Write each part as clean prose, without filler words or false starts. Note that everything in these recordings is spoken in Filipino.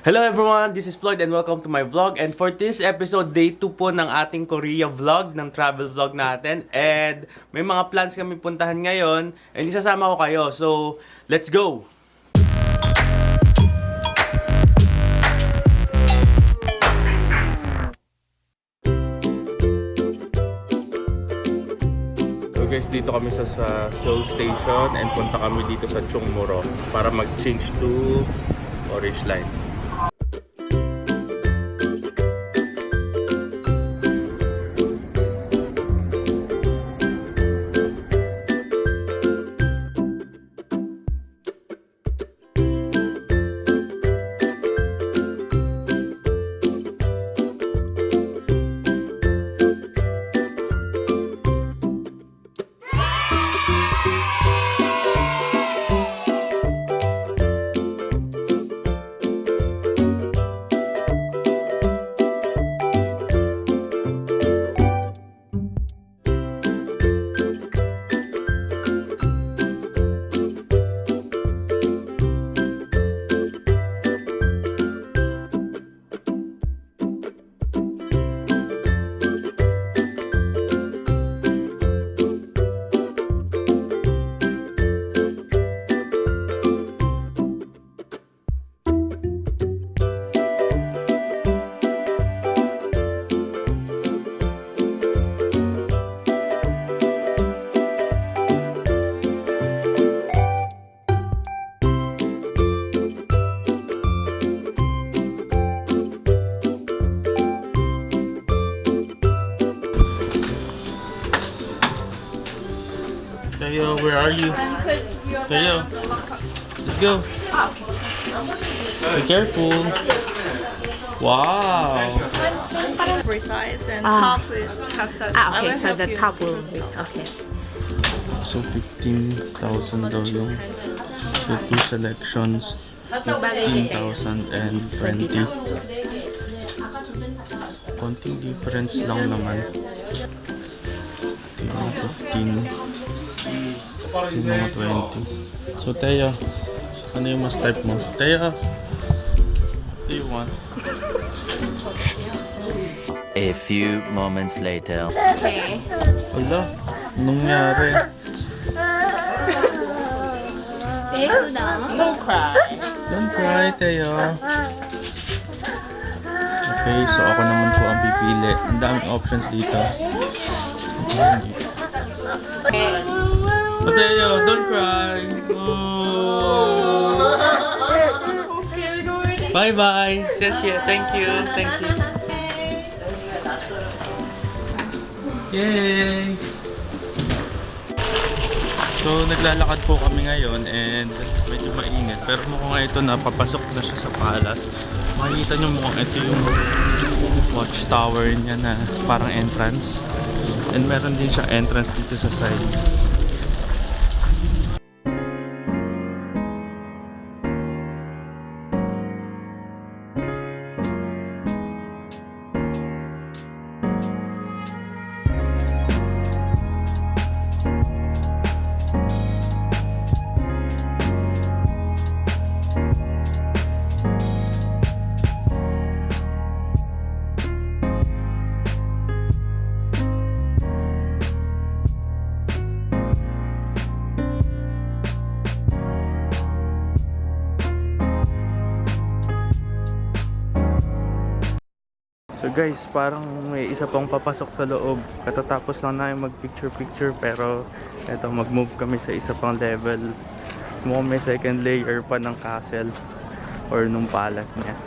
Hello everyone, this is Floyd and welcome to my vlog. And for this episode, day 2 po ng ating Korea vlog, ng travel vlog natin. And may mga plans kami puntahan ngayon and isasama ko kayo. So, let's go! So guys, dito kami sa Seoul Station and punta kami dito sa Chungmuro para mag-change to Orange Line. Tayo, where are you? Tayo, let's go. Be careful. Wow. Size and top will have such. Okay, so the top will be okay. So 15,000 daw yung two selections. 15,000 and 20. Konting difference lang naman. Yung 15. Yung mga 20. So Teya, ano yung mas type mo? Teya, what do you want? A few moments later. Okay. Wala, anong nangyari? Don't cry. Don't cry, Teya. Okay, so ako naman po ang pipili. Ang daming options dito. So Teya, don't cry. Oh. Bye-bye. Thank you. Thank you. Yay! So, naglalakad po kami ngayon and medyo mainit. Pero mukhang ito na, papasok na siya sa palace. Makikita nyo mukhang ito yung watchtower niya na parang entrance. And meron din siyang entrance dito sa side. So guys, parang may isa pang papasok sa loob. Katatapos lang namin mag-picture-picture pero eto, mag-move kami sa isa pang level. Mukhang may second layer pa ng castle or nung palace niya.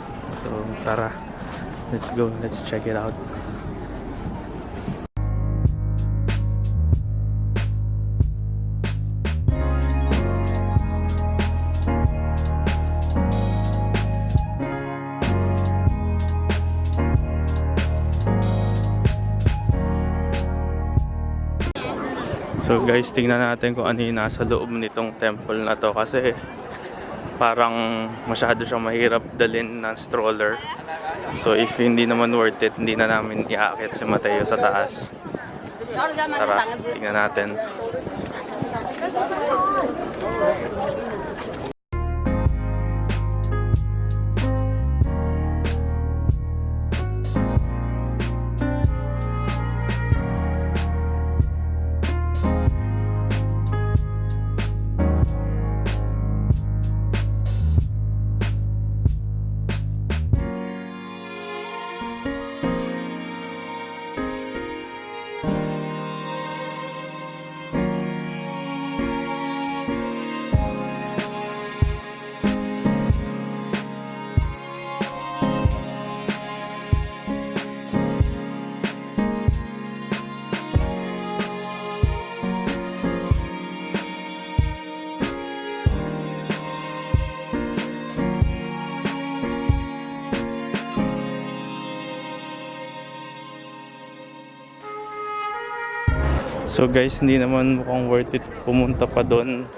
So tara, let's go, let's check it out. So guys, tingnan natin kung ano yung nasa loob nitong temple na to kasi parang masyado siyang mahirap dalhin ng stroller. So if hindi naman worth it, hindi na namin iaakit si Mateo sa taas. Tara, tingnan natin. So guys, hindi naman mukhang worth it pumunta pa doon.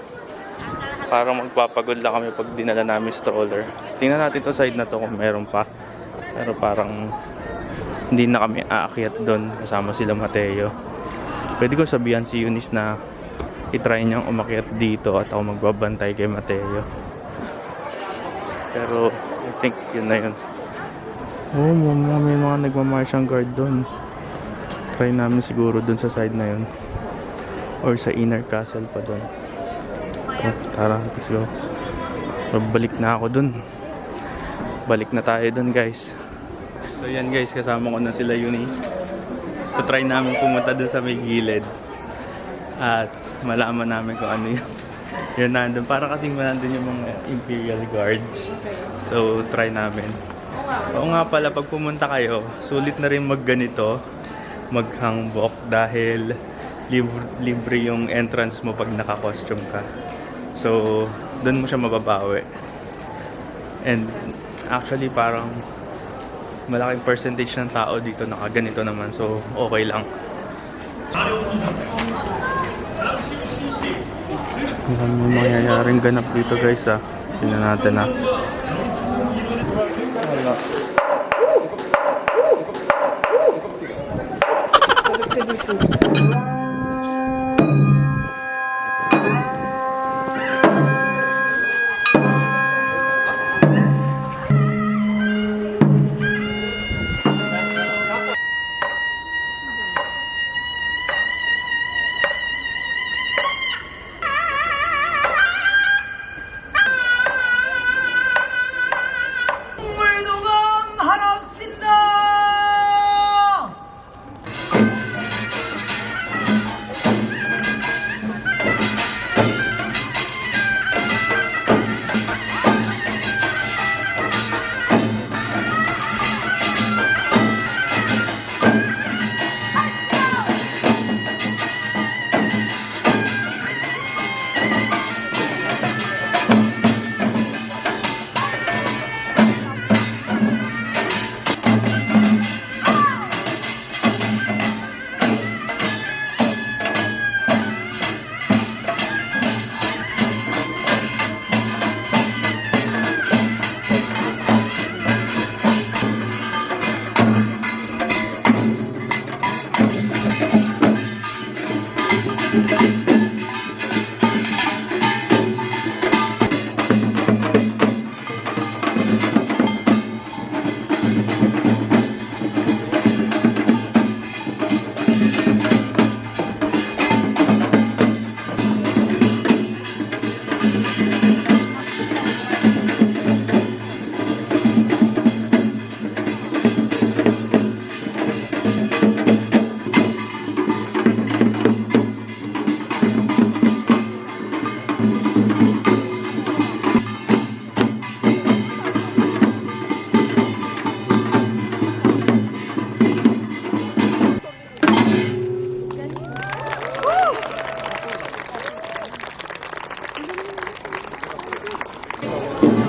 Parang magpapagod lang kami pag dinala namin stroller. Tingnan natin to side na to kung meron pa. Pero parang hindi na kami aakyat doon kasama sila Mateo. Pwede ko sabihan si Eunice na itry niyang umakyat dito at ako magbabantay kay Mateo. Pero I think yun na yun. Oh, may mga nagmamarchang guard doon. Try namin siguro doon sa side na yun. Or sa inner castle pa doon. Tara, let's go. Babalik na ako dun. Balik na tayo dun, guys. So yan guys, kasama ko na sila Eunice. Try namin pumunta dun sa may gilid. At malaman namin kung ano yun nandun. Para kasing nandun yung mga Imperial Guards. So try namin. Oo nga pala, pag pumunta kayo, sulit na rin magganito, mag-hanbok, dahil libre yung entrance mo pag naka-costume ka. So, doon mo siya mababawi. And actually parang malaking percentage ng tao dito nakaganito naman. So, okay lang. May mangyayaring ganap dito guys ah. Tingnan natin ah. Wala.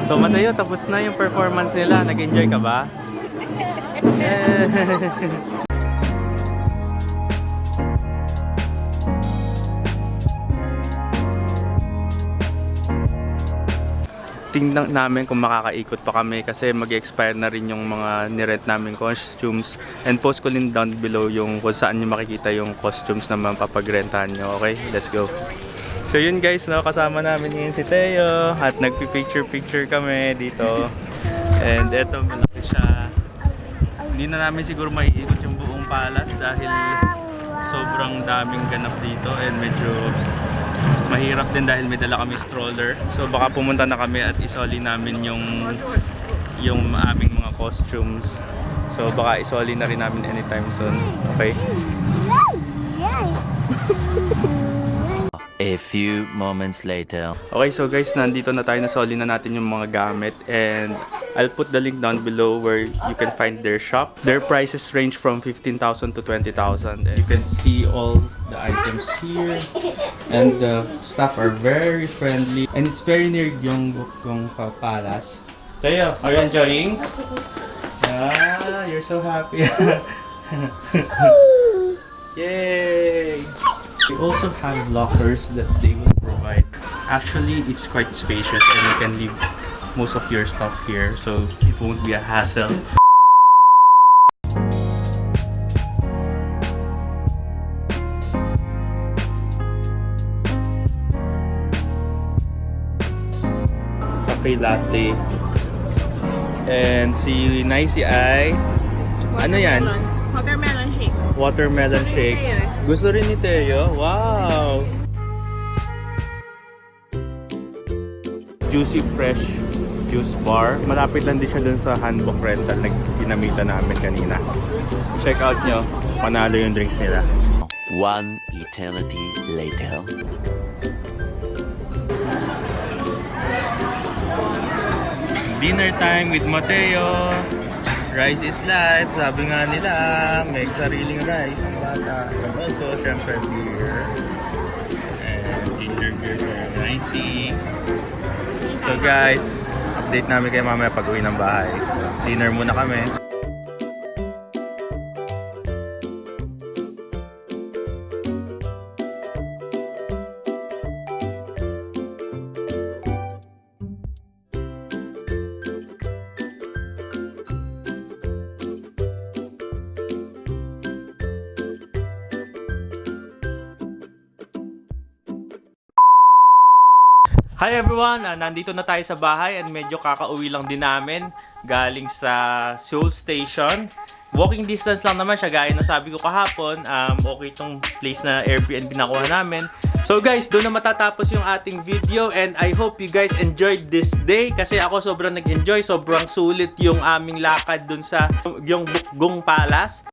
So Mateo, tapos na yung performance nila. Nag-enjoy ka ba? Tingnan namin kung makakaikot pa kami kasi mag-expire na rin yung mga nirent namin costumes. And post ko din down below yung kung saan nyo makikita yung costumes na mapapagrentahan nyo. Okay, let's go. So yun guys, no, kasama namin ngayon si Teo at nagpi-picture-picture kami dito. And eto, malaki siya. Hindi na namin siguro maiikot yung buong palace dahil sobrang daming ganap dito and medyo mahirap din dahil may dala kami stroller. So baka pumunta na kami at isoli namin yung aming mga costumes. So baka isoli na rin namin anytime soon. Okay? A few moments later. Okay, so guys, nandito na tayo, nasoli na natin yung mga gamit and I'll put the link down below where you can find their shop. Their prices range from 15,000 to 20,000 and you can see all the items here and the staff are very friendly and it's very near Gyeongbokgung Palace. Teo, are you enjoying? Yeah, you're so happy. Yay! They also have lockers that they will provide. Actually, it's quite spacious and you can leave most of your stuff here, so it won't be a hassle. Cafe latte. And si Nicey ay ano yan? Watermelon shake. Watermelon shake. Gusto rin ni Teo? Wow! Juicy Fresh Juice Bar. Malapit lang din siya dun sa Hanbok rental na ginamita namin kanina. Check out nyo. Panalo yung drinks nila. One eternity later. Dinner time with Mateo. Rice is life. Sabi nga nila, may sariling rice ang bata. And also, syempre, beer. And ginger beer for Nicey. So guys, update namin kayo mamaya pag uwi ng bahay. Dinner muna kami. Hi everyone! Nandito na tayo sa bahay and medyo kakauwi lang din namin galing sa Seoul Station. Walking distance lang naman siya, gaya na sabi ko kahapon. Okay itong place na Airbnb nakuha namin. So guys, doon na matatapos yung ating video and I hope you guys enjoyed this day kasi ako sobrang nag-enjoy. Sobrang sulit yung aming lakad doon sa Gyeongbokgung Palace.